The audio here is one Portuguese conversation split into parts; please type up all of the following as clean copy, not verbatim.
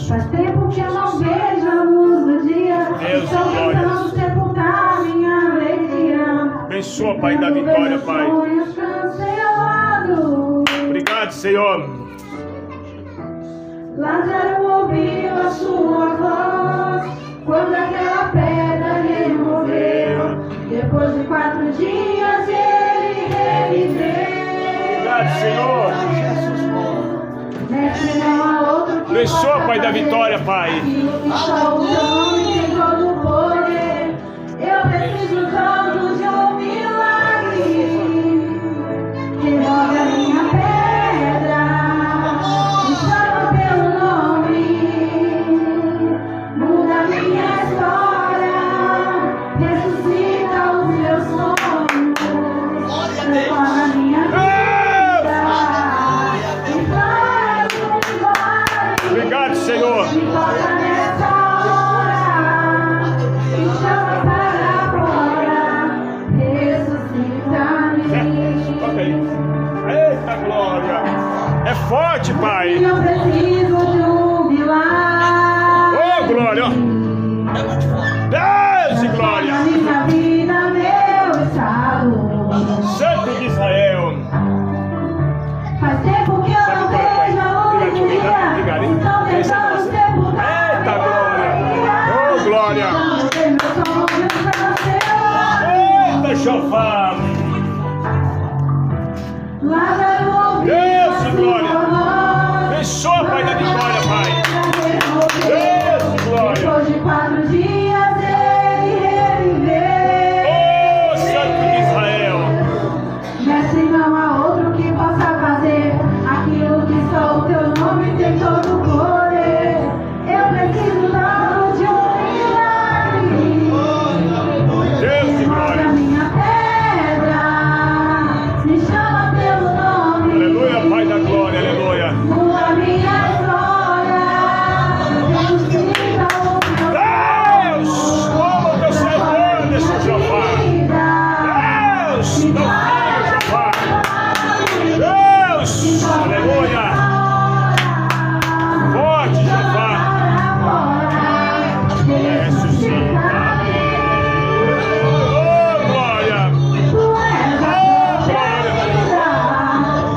Faz tempo que eu não vejo a luz do dia. Estou tentando sepultar minha alegria. Abençoa, Pai, da vitória, Pai. Obrigado, Senhor. Lázaro ouviu a sua voz quando aquela pedra removeu. Depois de 4 dias ele reviveu. Obrigado, Senhor. Abençoa, Pai da vitória, Pai. Eu preciso todos de um milagre. Remove a minha pedra, me chama pelo nome, muda a minha história, ressuscita os meus sonhos, transforma a minha vida. Obrigado, Senhor. Me toca nessa hora, me chama para fora, ressuscita-me. Toca aí. Eita glória. É forte, Pai. Eu preciso de um milagre. Oh, glória. Deus e glória. Minha vida, meu estado. Santo de Israel. Faz tempo que eu não vejo a luz do dia. Estão tentando sepultar. Eita glória. Oh, glória. Eita chofar. Deus e glória. Abençoa, Pai da vitória, Pai. Deus e glória. Depois de 4 dias ele reviveu. Oh, Santo de Israel. Mestre, não há outro que possa fazer aquilo que só o teu nome tem todo o poder. Eu preciso tanto de um milagre. Deus e Remove a glória. minha pedra, me chama pelo nome. Aleluia, Pai da glória, aleluia. Muda a minha história, ressuscita o meu Deus, como teu servidor desse chofar. Deus, teu filho chofar. Deus, aleluia. Forte chofar. Ressuscita. Oh, glória. Oh, glória.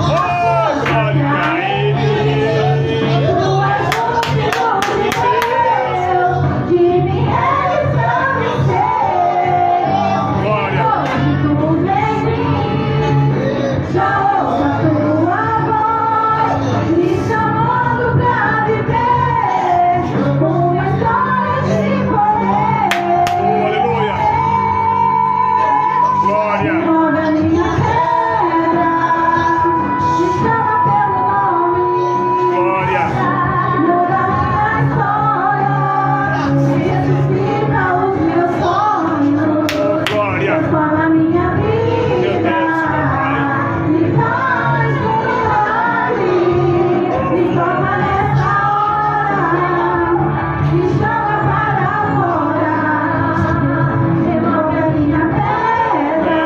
Oh, glória a Ele. Glória. Aleluia. Glória. Glória. Glória. Transforma minha vida. Meu Deus, meu Pai. Me faz um milagre. Me toma nessa hora. Me chama para fora. Remove a minha pedra.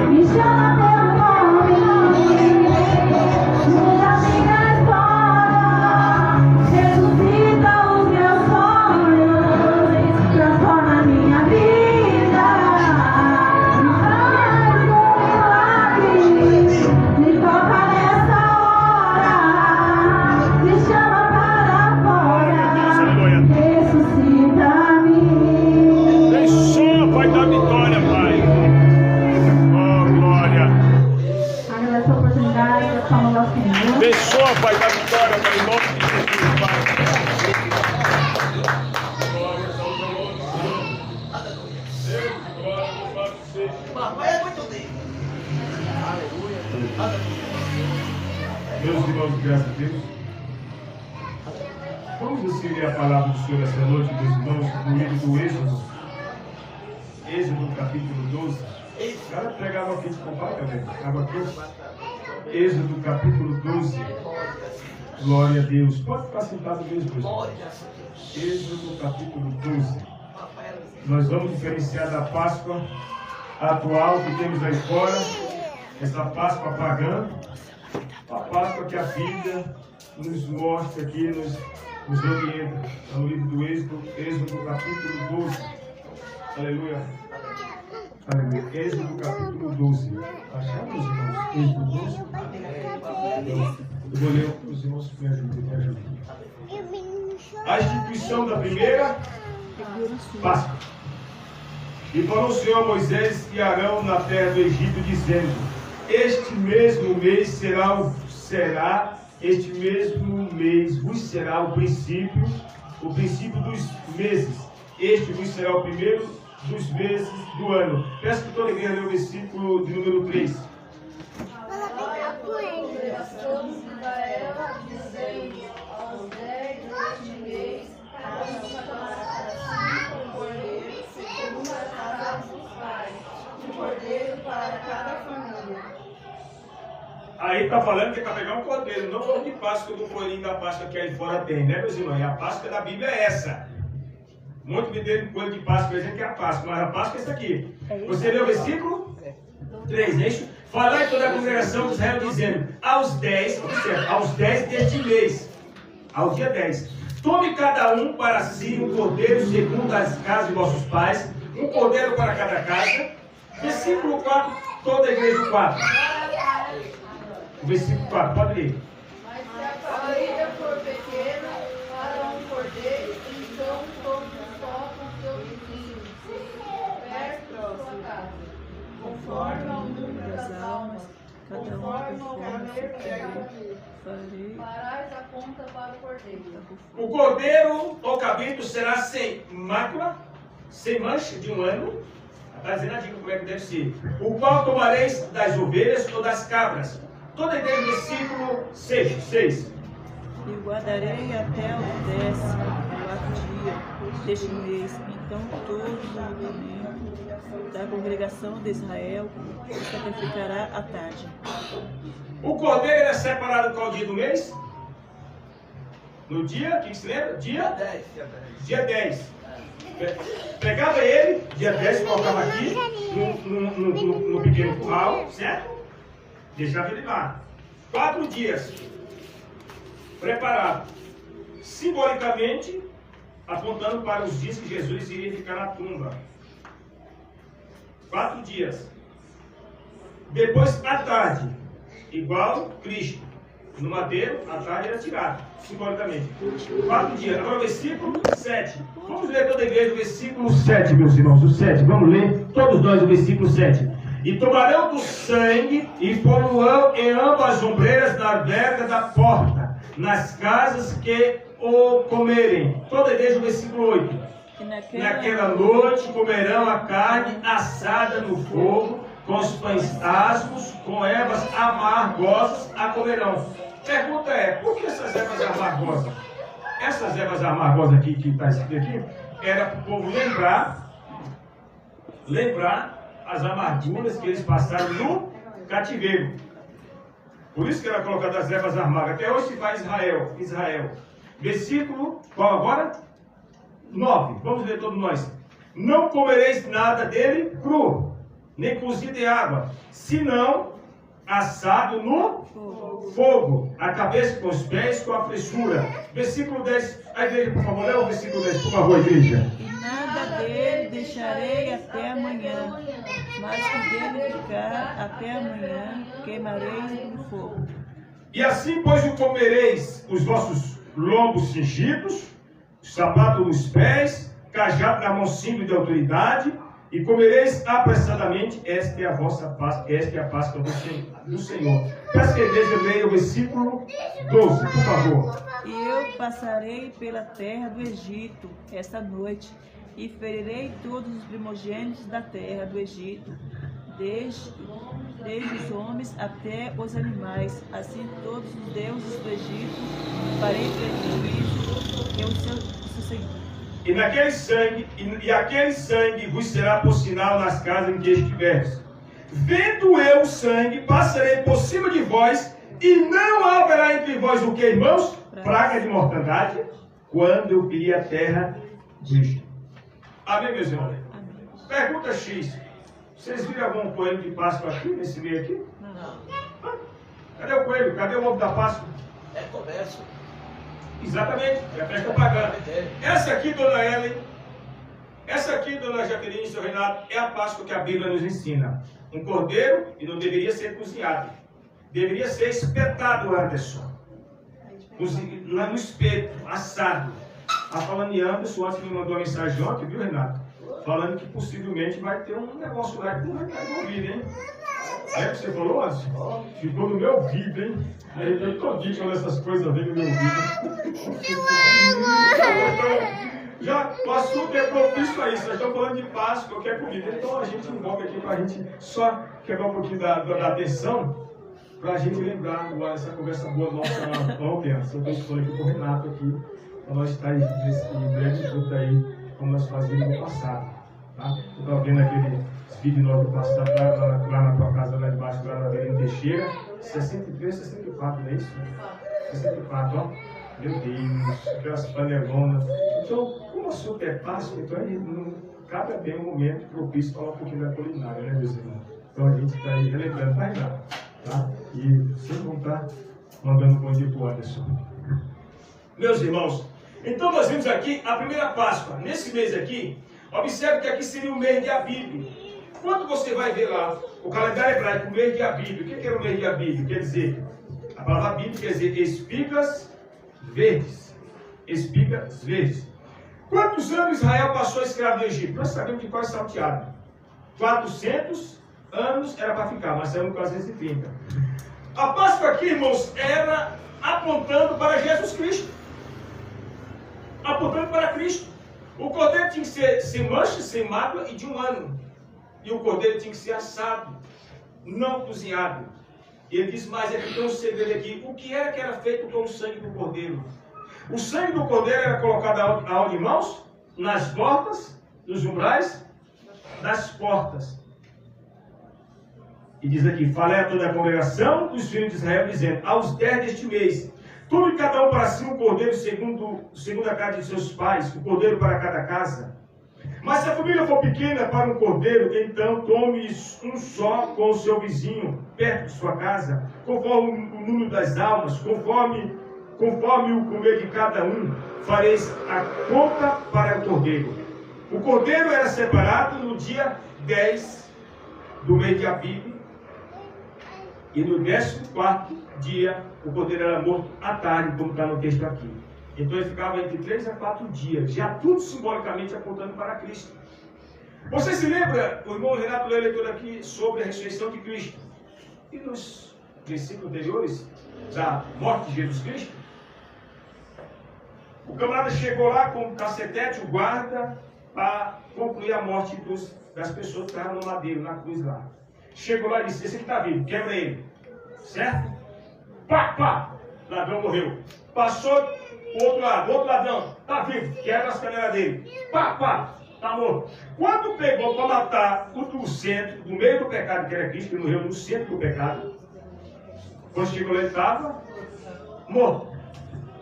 Me chama pelo nome. Muda a minha história. Ressuscita os meus sonhos. Transforma a minha vida. Me toca nessa hora, me chama para fora, Aleluia. ressuscita-me. Abençoa, Pai da vitória, Pai. Oh, glória. Agradeço a oportunidade de falar ao Senhor. Abençoa, Pai da vitória, Pai, em nome de Jesus, Pai. Meus irmãos, graças a Deus. Vamos assim ler a palavra do Senhor esta noite, meus irmãos, no livro do Êxodo. Êxodo, capítulo 12. O cara pegava aqui de comprar também. Água aqui. Êxodo, capítulo 12. Glória a Deus. Pode ficar sentado mesmo, irmão. Êxodo, capítulo 12. Nós vamos diferenciar da Páscoa atual que temos aí fora, essa Páscoa pagã, A Páscoa que a Bíblia nos mostra aqui, nos orienta. Está no livro do Êxodo capítulo 12. Aleluia. Aleluia. Êxodo capítulo 12. Achamos, irmãos? Êxodo 12? Eu vou ler para os irmãos que me ajudem. A instituição da primeira Páscoa. E falou o Senhor a Moisés e Arão na terra do Egito, dizendo: este mesmo mês este mesmo mês vos será o princípio dos meses. Este vos será o primeiro dos meses do ano. Peço que toda a igreja leia o versículo de número 3. Aí está falando que é para pegar um cordeiro, não falando de Páscoa do coelhinho da Páscoa que aí fora tem, né, meus irmãos? E a Páscoa da Bíblia é essa. Muito me deram coelho de Páscoa, dizendo que é a Páscoa, mas a Páscoa é essa aqui. Você leu o versículo 3, não é isso? Falar em toda a congregação de Israel, dizendo: aos 10 deste mês, ao dia 10, tome cada um para si um cordeiro segundo as casas de vossos pais, um cordeiro para cada casa. Versículo 4, toda a igreja 4. O versículo 4, pode ler. Mas se a família for pequena, para um cordeiro, então todos tocam seu vizinho, perto da sua casa, conforme ao número das almas, conforme ao valer da família. Farás a conta para o cordeiro. O cordeiro ou cabrito será sem mácula, sem mancha de um ano. Está dizendo a dica como é que deve ser. O qual tomareis das ovelhas ou das cabras. Toda a igreja, versículo 6. E guardarei até o 14º dia deste mês. Então todo o julgamento da congregação de Israel se sacrificará à tarde. O cordeiro é separado qual dia do mês? No dia, quem se lembra? Dia 10. Pegava ele, dia 10, colocava aqui, no pequeno curral, certo? Deixava ele lá. 4 dias. Preparado. Simbolicamente, apontando para os dias que Jesus iria ficar na tumba. 4 dias. Depois, à tarde, igual Cristo. No madeiro, à tarde era tirado, simbolicamente. 4 dias. Agora o versículo 7. Vamos ler toda a igreja o versículo 7, meus irmãos. O 7. Vamos ler todos nós o versículo 7. E tomarão do sangue e pô-lo em ambas as ombreiras na verga da porta, nas casas que o comerem. Toda a igreja o versículo 8. Naquela noite comerão a carne assada no fogo, com os pães asmos, com ervas amargosas a comerão. Pergunta é, por que essas ervas amargosas? Essas ervas amargosas aqui, que está escrito aqui, era para o povo lembrar as amarguras que eles passaram no cativeiro. Por isso que era colocado as ervas amargas. Até hoje se faz Israel. Versículo, qual agora? 9. Vamos ler todos nós. Não comereis nada dele cru, nem cozido em água, senão assado no fogo, a cabeça com os pés, com a fressura. Versículo 10. A igreja, por favor, lê o versículo 10, por favor, igreja. E nada dele deixarei até amanhã, mas que dele ficar até amanhã, queimareis no fogo. E assim, pois, o comereis os vossos lombos cingidos, sapato nos pés, cajado na mão cinto de autoridade, e comereis apressadamente. Esta é a vossa Páscoa, esta é a Páscoa do Senhor. Peço que a igreja leia o versículo 12, por favor. E eu passarei pela terra do Egito esta noite, e ferirei todos os primogênitos da terra do Egito, desde os homens até os animais, assim todos os deuses do Egito farei prejuízo, eu sou Senhor. E aquele sangue vos será por sinal nas casas em que estiveres. Vendo eu o sangue, passarei por cima de vós, e não haverá entre vós o que, irmãos? Praga de mortandade, quando eu ferir a terra disto. Amém, meus irmãos? Amém. Pergunta X. Vocês viram algum coelho de Páscoa aqui, nesse meio aqui? Não. Cadê o coelho? Cadê o ovo da Páscoa? É comércio. Exatamente, é a festa pagã. Essa aqui, dona Ellen, essa aqui, dona Jaqueline e seu Renato, é a Páscoa que a Bíblia nos ensina. Um cordeiro, e não deveria ser cozinhado. Deveria ser espetado, Anderson. No espeto, assado. A falando em Anderson, antes me mandou uma mensagem ontem, viu, Renato? Falando que possivelmente vai ter um negócio lá que não vai estar envolvido, hein? É que você falou, Anderson? Ficou no meu ouvido, hein? Aí eu tô aqui quando essas coisas vêm no meu ouvido. Já o assunto é propício a isso. Nós estamos falando de Páscoa, qualquer comida. Então a gente invoca aqui para a gente só quebrar um pouquinho da atenção, para a gente lembrar agora essa conversa boa nossa ontem. Eu estou falando aqui com o Renato aqui, para nós estar nesse breve fruto aí, como nós fazíamos no passado. Tá? Eu estava vendo aquele vídeo nosso do passado, lá na tua casa, lá embaixo, lá na Avenida Teixeira, 63, 64, não é isso? 64, ó. Meu Deus, aquelas panelonas. Então, como o assunto é Páscoa, então aí não cabe bem um momento propício para falar um pouquinho da culinária, né, meus irmãos? Então a gente está aí relembrando, vai lá, tá? E vocês vão estar mandando um bom dia para o Anderson. Meus irmãos, então nós vimos aqui a primeira Páscoa. Nesse mês aqui, observe que aqui seria o mês de Abib. Quando você vai ver lá o calendário hebraico, o mês de Abib, o que era o mês de Abib? Quer dizer, a palavra Abib quer dizer espigas verdes. Espigas verdes. Quantos anos Israel passou escravo no Egito? Nós sabemos de qual é salteado. 400 anos era para ficar, mas saiu no 430. A Páscoa aqui, irmãos, era apontando para Jesus Cristo. Apontando para Cristo. O cordeiro tinha que ser sem mancha, sem mácula e de 1 ano. E o cordeiro tinha que ser assado, não cozinhado. E ele diz mais, aqui tem um segredo aqui. O que era feito com o sangue do cordeiro? O sangue do cordeiro era colocado aonde, irmãos? Nas portas, nos umbrais das portas. E diz aqui, falei a toda a congregação dos filhos de Israel, dizendo, aos 10 deste mês, tome cada um para si um cordeiro segundo a casa de seus pais, um cordeiro para cada casa. Mas se a família for pequena para um cordeiro, então tome um só com o seu vizinho, perto de sua casa, conforme o número das almas, conforme o comer de cada um, fareis a conta para o cordeiro. O cordeiro era separado no dia 10 do mês de Abib, e no 14º dia, o cordeiro era morto à tarde, como está no texto aqui. Então ele ficava entre 3 a 4 dias, já tudo simbolicamente apontando para Cristo. Você se lembra, o irmão Renato leu a leitura aqui sobre a ressurreição de Cristo? E nos versículos anteriores da morte de Jesus Cristo? O camarada chegou lá com o cacetete, o guarda, para concluir a morte das pessoas que estavam no madeiro, na cruz lá. Chegou lá e disse, esse aqui está vivo, quebra ele. Certo? Pá, pá, o ladrão morreu. Passou o outro lado, outro ladrão, está vivo, quebra as canelas dele. Pá, pá, está morto. Quando pegou para matar o do centro, do meio do pecado, que era Cristo, que morreu no centro do pecado, quando chegou lá ele estava morto.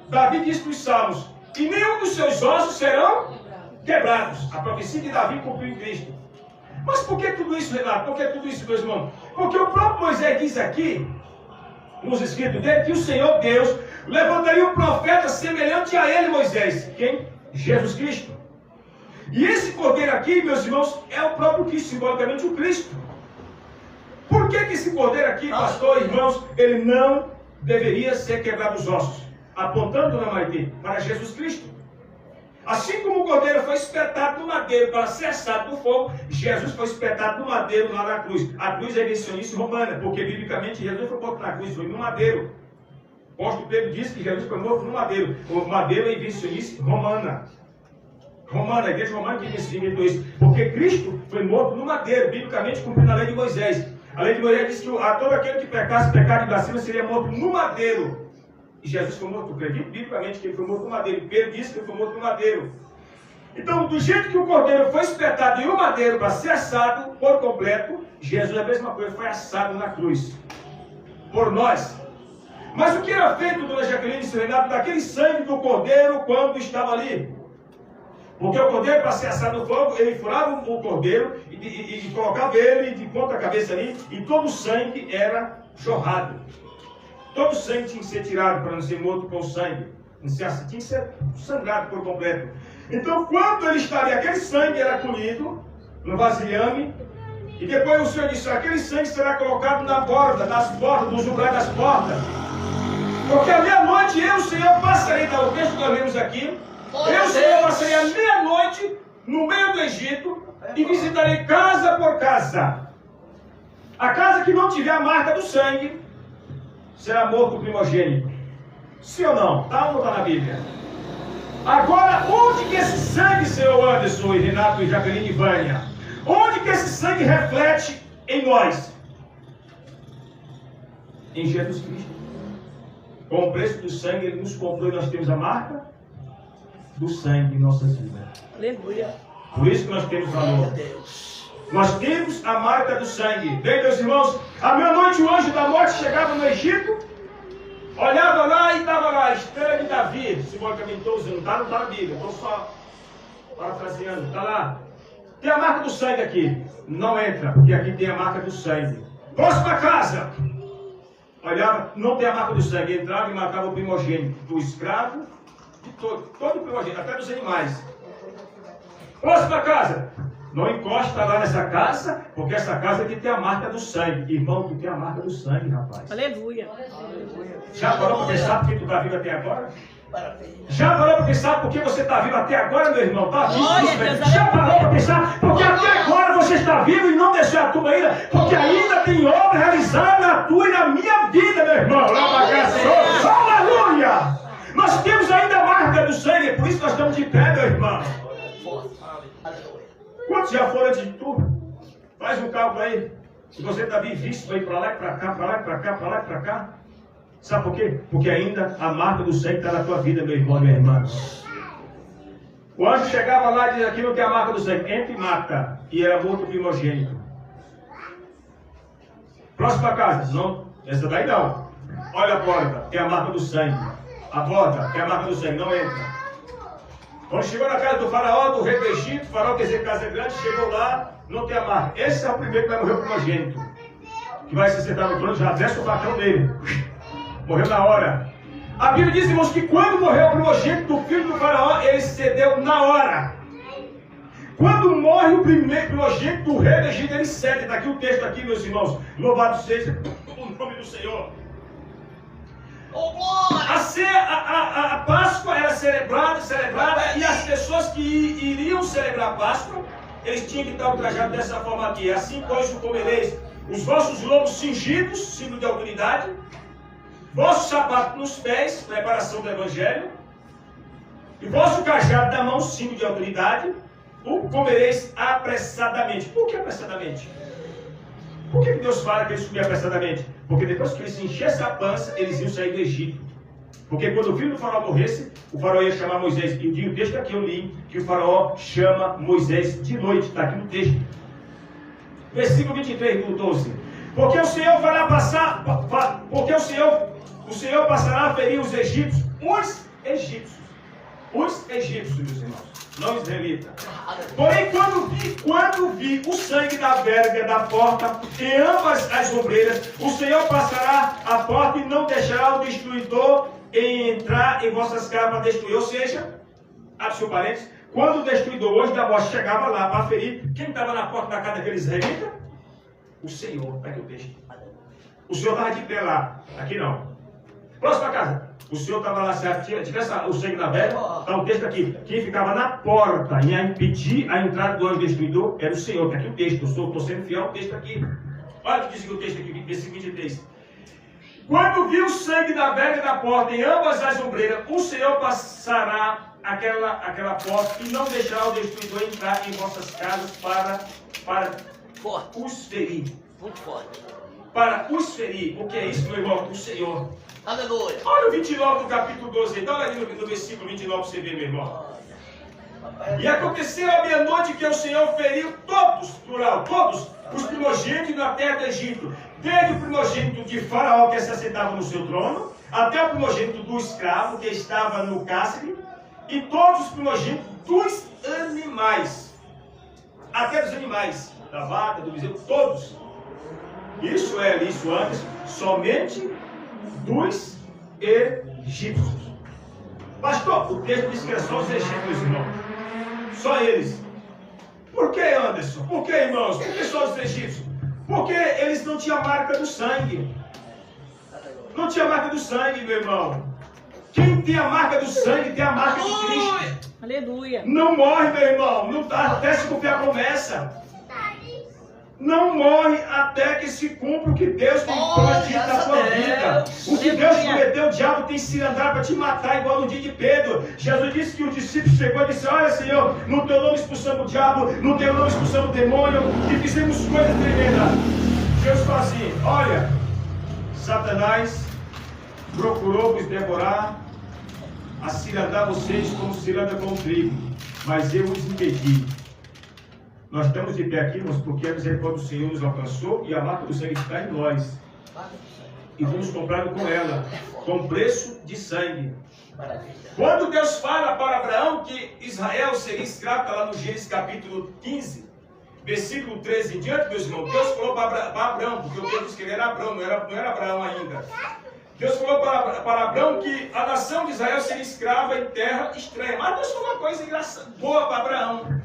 Davi disse para os salmos, e nenhum dos seus ossos serão quebrados. A profecia de Davi cumpriu em Cristo. Mas por que tudo isso, Renato? Por que tudo isso, meus irmãos? Porque o próprio Moisés diz aqui, nos escritos dele, que o Senhor Deus levantaria um profeta semelhante a ele, Moisés. Quem? Jesus Cristo. E esse cordeiro aqui, meus irmãos, é o próprio Cristo, simbolicamente o Cristo. Por que esse cordeiro aqui, pastor, irmãos, ele não deveria ser quebrado os ossos? Apontando na Maitê para Jesus Cristo. Assim como o cordeiro foi espetado no madeiro para ser assado no fogo, Jesus foi espetado no madeiro lá na cruz. A cruz é invencionice romana, porque biblicamente Jesus foi morto na cruz, foi no madeiro. O apóstolo Pedro disse que Jesus foi morto no madeiro. O madeiro é invencionice romana. A igreja romana que inventou isso. Porque Cristo foi morto no madeiro, biblicamente cumprindo a lei de Moisés. A lei de Moisés diz que a todo aquele que pecasse pecado de blasfêmia seria morto no madeiro. E Jesus foi morto, acredito biblicamente que ele foi morto no madeiro. Pedro disse que ele foi morto no madeiro. Então, do jeito que o cordeiro foi espetado em um madeiro para ser assado por completo, Jesus a mesma coisa, foi assado na cruz. Por nós. Mas o que era feito, dona Jaqueline e seu Renato, daquele sangue do cordeiro quando estava ali? Porque o cordeiro, para ser assado no fogo, ele furava o cordeiro e colocava ele de ponta cabeça ali, e todo o sangue era jorrado. Todo sangue tinha que ser tirado para não ser morto com sangue. Tinha que ser sangrado por completo. Então, quando ele estaria, aquele sangue era colhido no vasilhame, e depois o Senhor disse: aquele sangue será colocado na borda, nas portas, nos umbrais das portas. Porque à meia-noite eu, Senhor, passarei, o texto que nós lemos aqui, eu, Senhor, passarei à meia-noite no meio do Egito e visitarei casa por casa. A casa que não tiver a marca do sangue será morto o primogênito. Sim ou não? Está ou não está na Bíblia? Agora, onde que esse sangue, Senhor Anderson, e Renato, e Jaqueline e Vânia, onde que esse sangue reflete em nós? Em Jesus Cristo. Com o preço do sangue, Ele nos comprou e nós temos a marca do sangue em nossas vidas. Aleluia. Por isso que nós temos valor. Nós temos a marca do sangue. Bem, meus irmãos, à meia-noite o anjo da morte chegava no Egito, olhava lá e estava lá, a estrela de Davi, simbolicamente estou usando, não está na Bíblia, estou só parafraseando, está lá. Tem a marca do sangue aqui. Não entra, porque aqui tem a marca do sangue. Próxima casa. Olhava, não tem a marca do sangue. Entrava e matava o primogênito, do escravo, de todo o primogênito, até dos animais. Próxima casa. Não encosta lá nessa casa, porque essa casa aqui tem a marca do sangue. Irmão, tu tem a marca do sangue, rapaz. Aleluia. Já parou para pensar por que tu está vivo até agora? Já parou para pensar por que você está vivo até agora, meu irmão? Tá vivo, já parou para pensar porque até agora você está vivo e não deixou a tua ainda? Porque ainda tem obra realizada na tua e na minha vida, meu irmão. Aleluia! Nós temos ainda a marca do sangue, por isso nós estamos de pé, meu irmão. Quantos já foram antes de tu? Faz um cálculo aí. Se você está visto para ir para lá e para cá, para lá e para cá, para lá e para cá. Sabe por quê? Porque ainda a marca do sangue está na tua vida, meu irmão, minha irmã. O anjo chegava lá e dizia: aqui não tem a marca do sangue. Entra e mata. E era morto o primogênito. Próxima casa. Não, essa daí não. Olha a porta. Tem a marca do sangue. A porta tem a marca do sangue. Não entra. Quando chegou na casa do faraó, do rei do Egito, o faraó quer dizer casa grande, chegou lá, não tem a marca. Esse é o primeiro que vai morrer o primogênito. Que vai se sentar no trono, já desce o facão dele. Morreu na hora. A Bíblia diz, irmãos, que quando morreu o primogênito do filho do faraó, ele cedeu na hora. Quando morre o primeiro primogênito do rei do Egito, ele cede. Está aqui o texto aqui, meus irmãos. Louvado seja o nome do Senhor. A Páscoa era celebrada, e as pessoas que iriam celebrar a Páscoa, eles tinham que estar trajados dessa forma aqui. Assim, pois, o comereis os vossos lombos cingidos, símbolo de autoridade, vosso sapato nos pés, preparação do Evangelho, e vosso cajado na mão, símbolo de autoridade, o comereis apressadamente. Por que apressadamente? Por que Deus fala que eles comiam apressadamente? Porque depois que eles enchessem a pança, eles iam sair do Egito. Porque quando o filho do faraó morresse, o faraó ia chamar Moisés. E o texto aqui eu li, que o faraó chama Moisés de noite. Está aqui no texto. Versículo 23 do 12. Porque o Senhor fará passar, porque o Senhor passará a ferir os egípcios, meus irmãos, não israelita. Porém, quando vi o sangue da verga da porta em ambas as ombreiras, o Senhor passará a porta e não deixará o destruidor entrar em vossas casas para destruir. Ou seja, abre seu parênteses, quando o destruidor, o anjo da morte, chegava lá para ferir, quem estava na porta da casa daquele israelita? O Senhor. Está aqui o texto. O Senhor estava de pé lá. Aqui não. Próxima casa. O Senhor estava lá, se tivesse o sangue na velha, está o texto aqui. Quem ficava na porta e a impedir a entrada do anjo destruidor era o Senhor. Está aqui o texto. Estou sendo fiel ao texto aqui. Olha o que diz o texto aqui, versículo 23. Quando viu o sangue da velha da porta em ambas as ombreiras, o Senhor passará aquela porta e não deixará o destruidor entrar em vossas casas para os ferir. Muito forte. Para os ferir. O que é isso, meu irmão? O Senhor. Aleluia. Olha o 29 do capítulo 12. Dá ali no versículo 29 para você ver, meu irmão. E aconteceu à meia-noite que o Senhor feriu todos, plural, todos os primogênitos na terra do Egito. Desde o primogênito de Faraó que se assentava no seu trono, até o primogênito do escravo que estava no cárcere, e todos os primogênitos dos animais. Até dos animais, da vaca, do bezerro, todos. Isso antes, somente dos egípcios. Pastor, o texto diz que é só os egípcios, irmão. Só eles. Por que, Anderson? Por que, irmãos? Por que só os egípcios? Porque eles não tinham a marca do sangue. Não tinha a marca do sangue, meu irmão. Quem tem a marca do sangue tem a marca de Cristo. Aleluia. Não morre, meu irmão. Não, até se cumprir a promessa. Não morre até que se cumpra o que Deus tem prometido na sua vida. O que Deus prometeu, o diabo tem se andar para te matar, igual no dia de Pedro. Jesus disse que o discípulo chegou e disse: olha, Senhor, no teu nome expulsamos o diabo, no teu nome expulsamos o demônio, e fizemos coisas tremendas. Deus fala assim: olha, Satanás procurou vos devorar, a cirandar vocês como ciranda com trigo, mas eu os impedi. Nós estamos de pé aqui, irmãos, porque a misericórdia do Senhor nos alcançou e a marca do sangue está em nós. E fomos comprados com ela, com preço de sangue. Quando Deus fala para Abraão que Israel seria escravo, está lá no Gênesis capítulo 15, versículo 13 em diante, meus irmãos, Deus falou para Abraão, porque o texto diz que ele era Abraão, não era Abraão ainda. Deus falou para Abraão que a nação de Israel seria escrava em terra estranha. Mas Deus falou uma coisa boa para Abraão,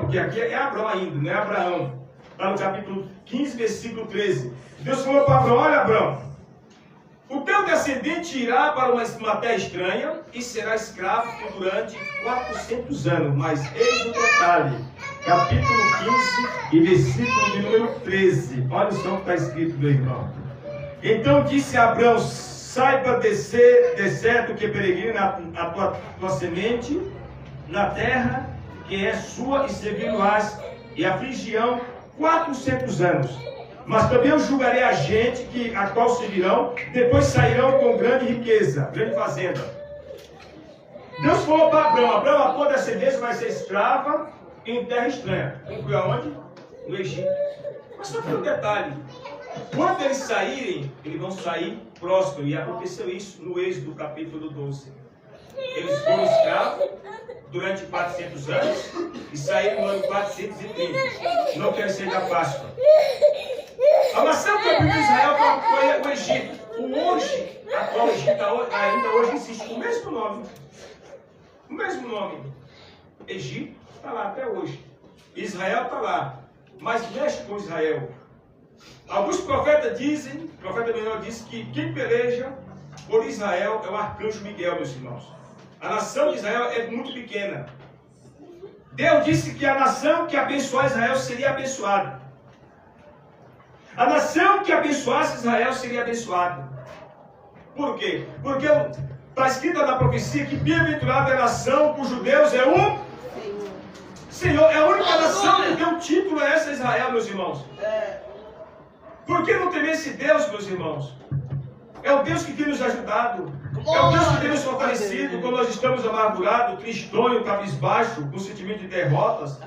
porque aqui é Abraão ainda, não é Abraão. Está no capítulo 15, versículo 13. Deus falou para Abraão: olha, Abraão, o teu descendente irá para uma terra estranha e será escravo durante 400 anos. Mas eis o detalhe, capítulo 15 e versículo de número 13. Olha só o que está escrito, meu irmão. Então disse Abraão: saiba de certo que peregrina a tua semente na terra que é sua, e servi-lo-ás, e afligião 400 anos. Mas também eu julgarei a gente a qual servirão, depois sairão com grande riqueza, grande fazenda. Deus falou para Abraão: Abraão, a tua descendência vai ser escrava em terra estranha. Foi aonde? No Egito. Mas só tem um detalhe: quando eles saírem, eles vão sair prósperos. E aconteceu isso no Êxodo capítulo 12. Eles foram escravos durante 400 anos e saíram no ano 430. Não querem sair da Páscoa. A nação que abriu Israel foi o Egito. O hoje, atual Egito, ainda hoje existe o mesmo nome. O mesmo nome. Egito está lá até hoje. Israel está lá. Mas mexe com Israel. Alguns profetas dizem, o profeta menor disse que quem peleja por Israel é o arcanjo Miguel, meus irmãos. A nação de Israel é muito pequena. Deus disse que a nação que abençoar Israel seria abençoada. A nação que abençoasse Israel seria abençoada. Por quê? Porque está escrito na profecia que bem-aventurada é a nação cujo Deus é o Senhor. É a única nação que tem um título, é essa Israel, meus irmãos. Por que não temer esse Deus, meus irmãos? É o Deus que tem nos ajudado. É o Deus que tem nos fortalecido quando nós estamos amargurados, tristonhos, cabisbaixo, com sentimento de derrotas.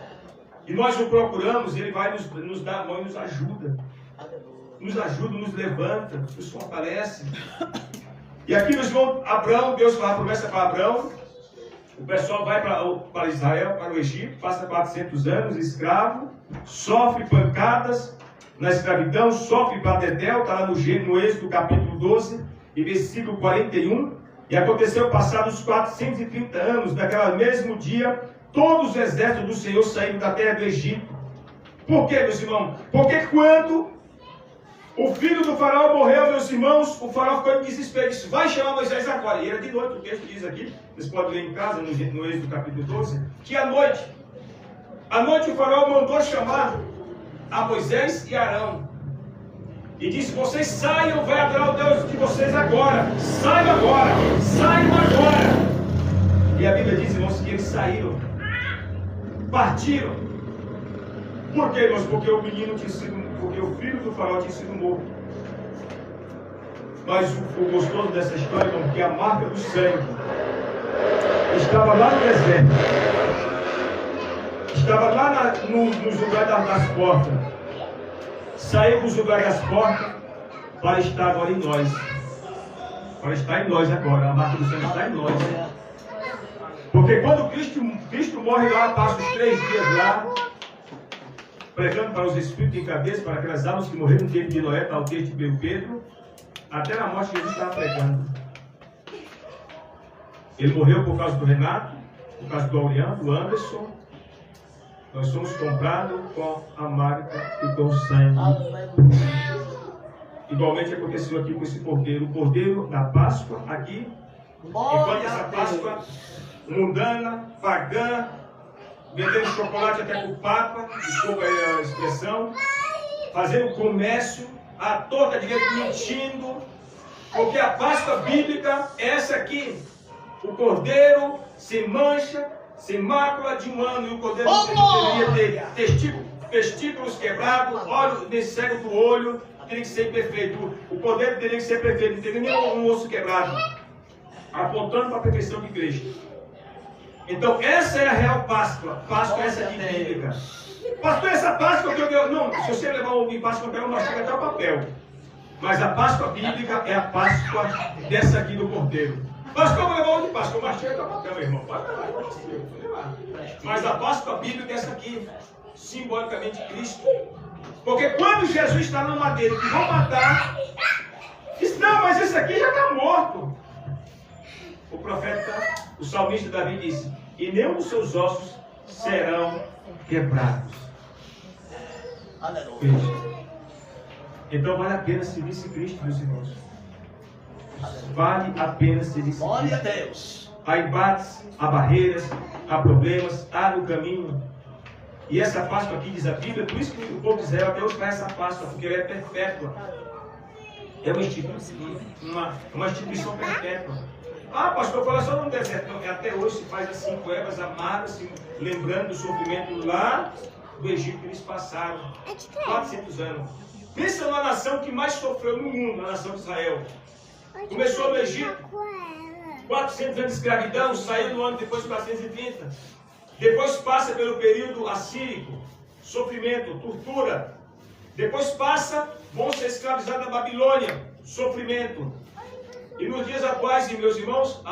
E nós o procuramos, ele vai nos dar a mão e nos ajuda. Nos ajuda, nos levanta, nos fortalece. E aqui, meus irmãos, Abraão, Deus faz a promessa para Abraão. O pessoal vai para Israel, para o Egito, passa 400 anos escravo, sofre pancadas na escravidão, sofre batetel, está lá no Êxodo capítulo 12 e versículo 41. E aconteceu passados 430 anos, naquele mesmo dia, todos os exércitos do Senhor saíram da terra do Egito. Por quê, meus irmãos? Porque quando o filho do faraó morreu, meus irmãos, o faraó ficou em desespero. Disse: vai chamar Moisés agora. E era de noite, o texto diz aqui, vocês podem ler em casa, no Êxodo capítulo 12, que à noite o faraó mandou chamar a Moisés e Arão. E disse: vocês saiam, vai adorar o Deus de vocês agora. Saiam agora, saiam agora. E a Bíblia diz, irmãos, que eles saíram, partiram. Por quê, irmãos? Porque o filho do faraó tinha sido morto. Mas o gostoso dessa história, irmão, que a marca do sangue estava lá no deserto. Estava lá nos lugares das portas. Saiu dos lugares das portas para estar agora em nós. Para estar em nós agora. A marca do sangue está em nós. Porque quando Cristo morre lá, passa os 3 dias lá, pregando para os espíritos em cabeça, para aquelas almas que morreram no tempo de Noé, está o texto de Pedro. Até na morte Jesus estava pregando. Ele morreu por causa do Renato, por causa do Auriano, do Anderson. Nós somos comprados com a marca e com o sangue. Igualmente aconteceu aqui com esse cordeiro. O cordeiro da Páscoa aqui. Enquanto essa Páscoa mundana, pagã, vendendo chocolate até com o Papa, desculpa aí a expressão, fazendo comércio, a torta de dinheiro mentindo, porque a Páscoa bíblica é essa aqui. O cordeiro sem mancha, sem mácula de um ano, e o cordeiro deveria ter testículos quebrados, olho nem cego do olho, teria que ser perfeito. O cordeiro teria que ser perfeito, não teria nem um osso quebrado, apontando para a perfeição de Cristo. Então essa é a real Páscoa. Páscoa é essa aqui bíblica. Pastor, essa Páscoa que eu... Não, se você levar um Páscoa, eu não chega até o papel. Mas a Páscoa bíblica é a Páscoa dessa aqui do cordeiro. Pastor, eu vou levar um de Páscoa, eu marchei até o papel, meu irmão. Pode levar. Mas a Páscoa bíblica é essa aqui, simbolicamente Cristo. Porque quando Jesus está no madeiro que vão matar, diz, não, mas esse aqui já está morto. O profeta, o salmista Davi disse, e nenhum dos seus ossos serão quebrados. Cristo. Então vale a pena servir-se Cristo, meus irmãos. Vale a pena servir-se Cristo. Glória a Deus. Há embates, há barreiras, há problemas, há no caminho. E essa Páscoa aqui diz a Bíblia, por isso que o povo de Israel até hoje faz essa Páscoa, porque ela é perpétua. É uma instituição perpétua. Ah, pastor, fala só no deserto. Até hoje se faz as 5 ervas amargas, lembrando do sofrimento lá do Egito que eles passaram. 400 anos. Pensa numa nação que mais sofreu no mundo, a nação de Israel. Começou no Egito, 400 anos de escravidão, saiu no ano depois de 430. Depois passa pelo período assírico, sofrimento, tortura. Depois passa, vão ser escravizados na Babilônia, sofrimento. E nos dias atuais, meus irmãos,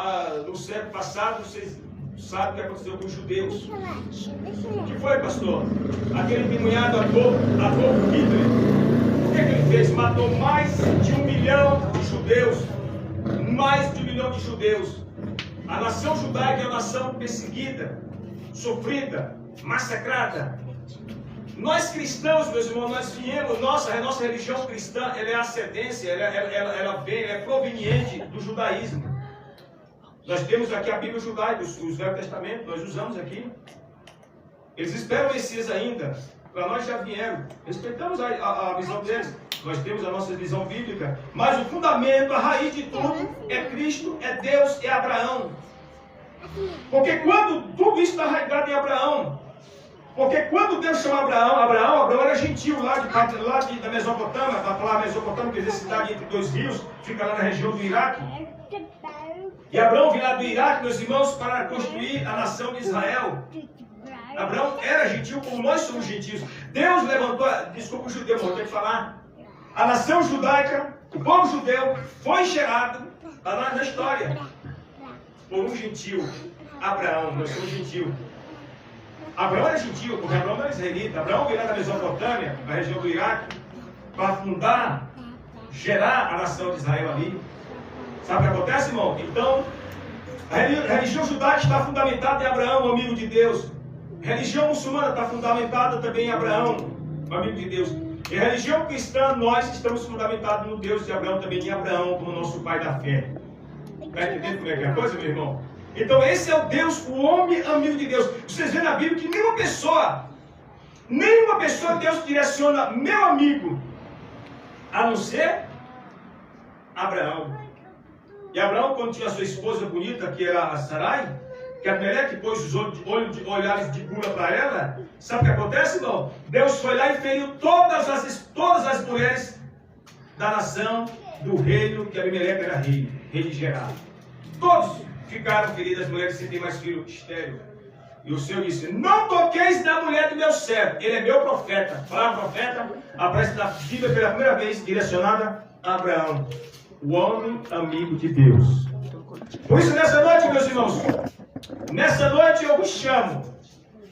no século passado, vocês sabem o que aconteceu com os judeus. O que foi, pastor? Aquele endemoniado Adolf Hitler. O que ele fez? Matou mais de 1 milhão de judeus. Mais de 1 milhão de judeus. A nação judaica é uma nação perseguida, sofrida, massacrada. Nós cristãos, meus irmãos, nós viemos, a nossa religião cristã, ela é ascendência, ela é proveniente do judaísmo. Nós temos aqui a Bíblia judaica, os Velho Testamento, nós usamos aqui. Eles esperam o Messias ainda, para nós já vieram. Respeitamos a visão deles, nós temos a nossa visão bíblica, mas o fundamento, a raiz de tudo é Cristo, é Deus, é Abraão. Porque quando tudo isso está arraigado em Abraão, porque quando Deus chamou Abraão era gentil lá da Mesopotâmia, para falar Mesopotâmia, quer dizer cidade entre 2 rios, fica lá na região do Iraque. E Abraão veio lá do Iraque, meus irmãos, para construir a nação de Israel. Abraão era gentil como nós somos gentios. Deus levantou, desculpa o judeu, vou ter que falar. A nação judaica, o povo judeu, foi gerado, está lá na história, por um gentil. Abraão, nós somos gentil. Abraão era gentil, porque Abraão não era israelita. Abraão veio lá da Mesopotâmia, na região do Iraque, para fundar, gerar a nação de Israel ali. Sabe o que acontece, irmão? Então, a religião judaica está fundamentada em Abraão, o amigo de Deus. A religião muçulmana está fundamentada também em Abraão, o amigo de Deus. E a religião cristã, nós estamos fundamentados no Deus de Abraão, também em Abraão, como nosso pai da fé. Está entendendo como é que é a coisa, meu irmão? Então esse é o Deus, o homem amigo de Deus. Vocês veem na Bíblia que nenhuma pessoa Deus direciona meu amigo, a não ser Abraão. E Abraão, quando tinha a sua esposa bonita, que era a Sarai, que a mulher que pôs os olhares de gula para ela, sabe o que acontece, irmão? Deus foi lá e feriu todas as mulheres da nação do reino, que Abimeleque era rei de Gerar. Todos ficaram feridas, as mulheres sem ter mais filho estéril. E o Senhor disse, não toqueis na mulher do meu servo, ele é meu profeta. A palavra profeta aparece na Bíblia pela primeira vez, direcionada a Abraão, o homem amigo de Deus. Por isso, nessa noite, meus irmãos, nessa noite eu vos chamo,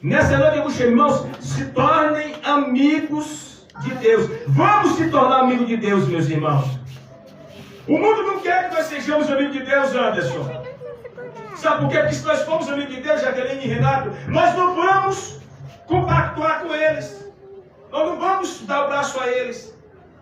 irmãos, se tornem amigos de Deus. Vamos se tornar amigos de Deus, meus irmãos. O mundo não quer que nós sejamos amigos de Deus, Anderson. Sabe por quê? Porque se nós formos amigos de Deus, Jaqueline e Renato, nós não vamos compactuar com eles. Nós não vamos dar o braço a eles.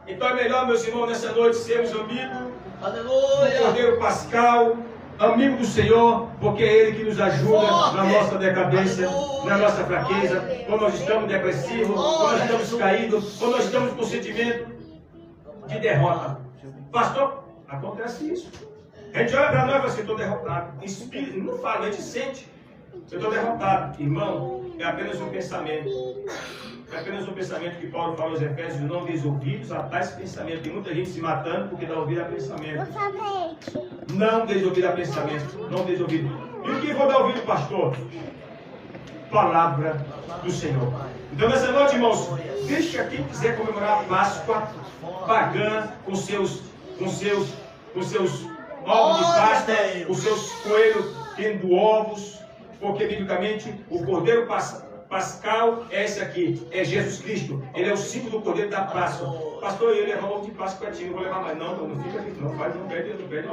Então é melhor, meus irmãos, nessa noite sermos amigos do Cordeiro Pascal, amigo do Senhor, porque é Ele que nos ajuda na nossa decadência, na nossa fraqueza, quando nós estamos depressivos, quando nós estamos caídos, quando nós estamos com sentimento de derrota. Pastor, acontece isso. A gente olha para nós e fala assim, estou derrotado. Espírito, não fala, a gente sente. Eu estou derrotado. Irmão, é apenas um pensamento. É apenas um pensamento que Paulo fala aos Efésios, não deis ouvidos a tais pensamentos. Tem muita gente se matando porque dá ouvido a pensamento. Não deis ouvido a pensamento. Não deis ouvido. E o que vou dar ouvido, pastor? Palavra do Senhor. Então nessa noite, irmãos, deixa quem quiser comemorar a Páscoa pagã com seus ovos de Páscoa, com seus coelhos tendo ovos, porque biblicamente o Cordeiro Pascal é esse aqui, é Jesus Cristo. Ele é o símbolo do Cordeiro da Páscoa. Pastor, eu ia levar ovo de Páscoa para ti, não vou levar mais. Não fica aqui, não faz, não pede, não fica aqui.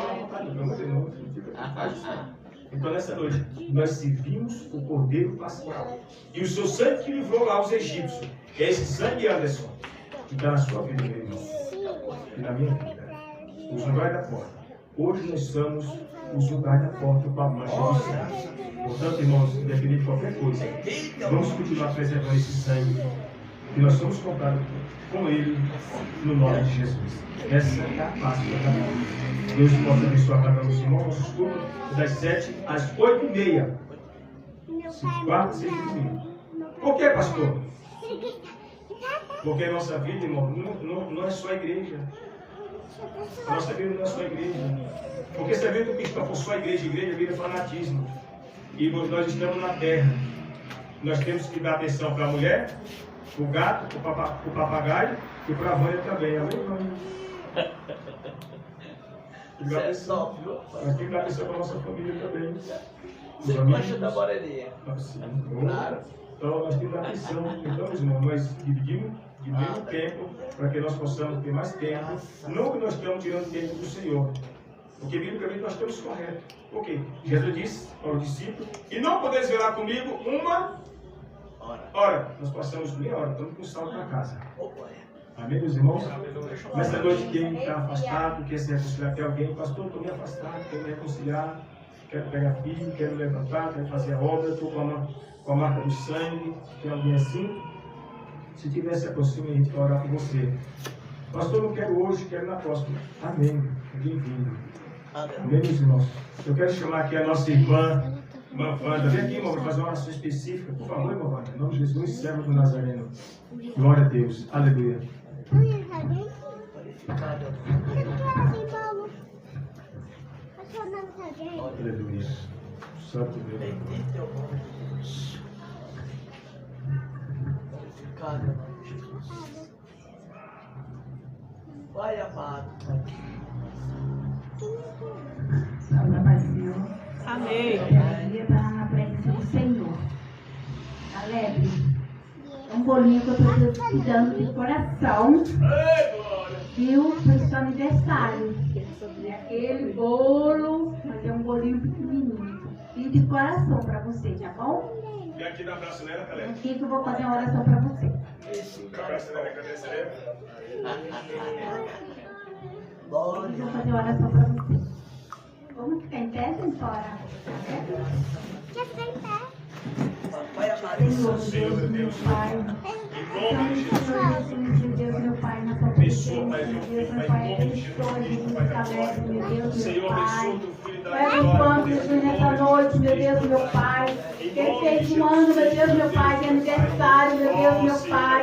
Então nessa noite, nós servimos o Cordeiro Pascal. E o seu sangue que livrou lá os egípcios. É esse sangue, Anderson, que está na sua vida, meu irmão. E na minha vida. Os lugares da porta. Hoje nós somos os lugares da porta para a mancha do sangue. Portanto, irmãos, independente de qualquer coisa, vamos continuar preservando esse sangue. E nós somos comprados com ele no nome de Jesus. Essa é a Páscoa da vida. Deus possa abençoar cada um dos irmãos. Nossos cultos das 7 às 8h30. 4, 6 minutos. Por que, pastor? Porque a nossa vida, irmão, não é só a igreja. A nossa vida não é só a igreja. Porque se a vida do cristão for só a igreja vira fanatismo. E nós estamos na terra. Nós temos que dar atenção para a mulher, para o gato, para o papagaio e para a Vânia também. Amém, Vânia? Nós temos que dar atenção para a nossa família também. Você gosta da moreninha? Claro. Então nós temos que dar atenção. Então, irmão, nós dividimos o tempo para que nós possamos ter mais tempo. Não que nós estamos tirando tempo do Senhor. Porque biblicamente nós estamos corretos. Ok, Jesus disse ao discípulo, e não podeis velar comigo uma hora. Nós passamos meia hora, estamos com salto para casa. Amém, meus irmãos? Nessa noite, quem está afastado, quer se reconciliar com alguém, pastor, estou me afastado, quero me reconciliar, quero pegar filho, quero levantar, quero fazer a obra, estou com a marca do sangue, tem alguém assim? Se tiver, se aproxime, a gente vai orar por você. Pastor, não quero hoje, quero na próxima. Amém, bem-vindo. Amém, meus irmãos? Eu quero chamar aqui a nossa irmã Wanda. Vem aqui, irmão, para fazer uma oração específica. Por favor, irmã Wanda. Em nome de Jesus, servo do Nazareno. Glória a Deus. Aleluia. Aleluia. Santo Deus. Pai amado. Salve a paz do Senhor. Amém. Queria estar na presença do Senhor. Alegre. É um bolinho que eu estou te dando de coração. Viu? Foi seu aniversário. É aquele bolo, mas é um bolinho pequenininho. E de coração para você, tá bom? E aqui na braçadeira, Caleb? Aqui que eu vou fazer uma oração para você. Na braçadeira, cadê essa aí? Eu vou fazer uma oração para você. Vamos ficar em pé, sem fora? Pai Senhor, Deus, meu Pai. Em nome de Jesus. Deus, meu Pai, na sua Abençoa, Pai, presença. meu Deus, filho, meu Pai, Pai, em nome de Jesus abençoe, Cristo, Jesus, Pai da Caleb, glória. meu Deus, Senhor, meu abençoa Pai. teu filho da Pai, glória. abençoe Jesus nessa noite, meu Deus, meu Pai. Que ele fez um ano, meu Deus, meu Pai, de aniversário, meu Deus, meu Pai.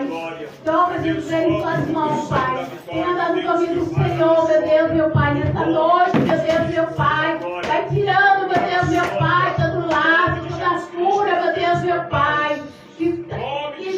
Toma, Jesus, ele em suas mãos, Pai. E anda no caminho do Senhor, meu Deus, meu Pai, nessa noite, meu Deus, meu Pai. Vai tirando, meu Deus, meu Pai, todo lado, toda cura, meu Deus, meu Pai. E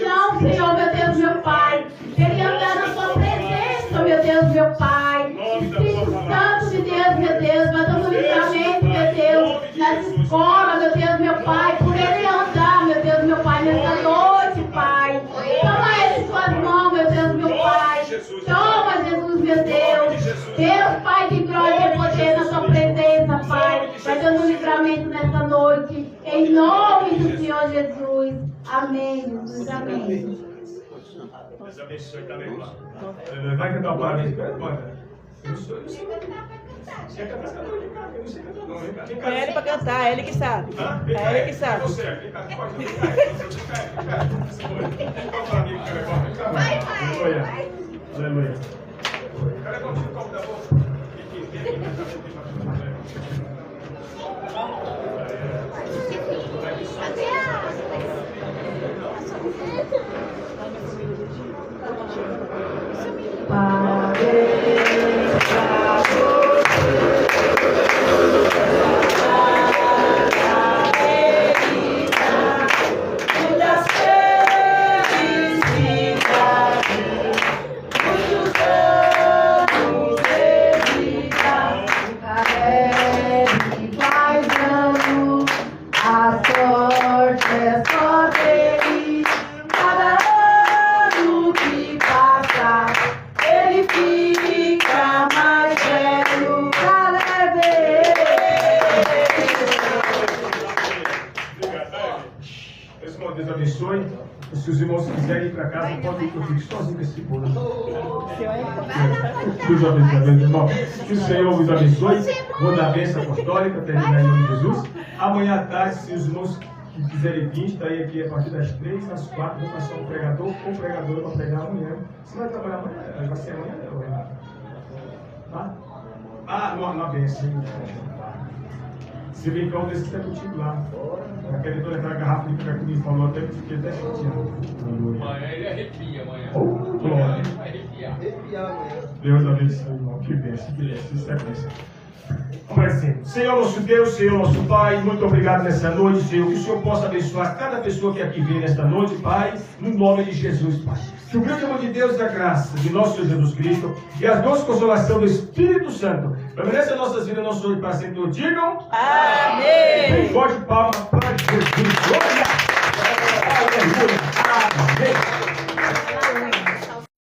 não, Senhor, meu Deus, meu Pai. Ele anda na sua presença, meu Deus, meu Pai. Espírito Santo de Deus, meu Deus, vai dando livramento, meu Deus, nas escolas, meu Deus, meu Pai, por ele andar, meu Deus, meu Pai, nessa noite, Pai. Toma ele em suas mãos, meu Deus, meu Pai. Toma, Jesus, meu Deus. Deus, Pai de glória. noite, em nome do Senhor Jesus. Amém, Jesus, amém. Deus abençoe também, lá. Vai cantar o parabéns para ela? Eu sou. Você quer cantar? Eu não sei cantar, não. É ele para cantar, é ele que sabe. É ele que sabe. Você, vem cá, pode vir cá. Vai. Aleluia. Cara, continua o copo da boca. Deus abençoe. Se os irmãos quiserem ir para casa, podem ir, que eu fico sozinho com esse bolo. Deus abençoe, irmão. Que o Senhor os abençoe. Vou dar a bênção apostólica, terminar em nome de Jesus. Amanhã à tarde, se os irmãos que quiserem vir, estarei aqui a partir das 3 às 4. Vou passar um pregador ou pregadora para pregar amanhã. Você vai trabalhar amanhã? Vai ser amanhã, Renato? Tá? Ah, na bênção. Se vem cá, desse está contigo lá. Aquele dono daquela garrafa de café que me falou até que fiquei até chateado. Amanhã ele arrepia, amanhã. Glória. Ele vai arrepiar. Deus abençoe, irmão. Que bênção, isso é bênção. Vamos assim. Senhor nosso Deus, Senhor nosso Pai, muito obrigado nessa noite, Senhor. Que o Senhor possa abençoar cada pessoa que aqui vem nesta noite, Pai, no nome de Jesus, Pai. Que o grande amor de Deus e a graça de nosso Senhor Jesus Cristo e as doces consolação do Espírito Santo permaneça em nossas vidas, nosso hoje para sempre. Digam Amém. bem forte palma para Jesus. Glória! Aleluia!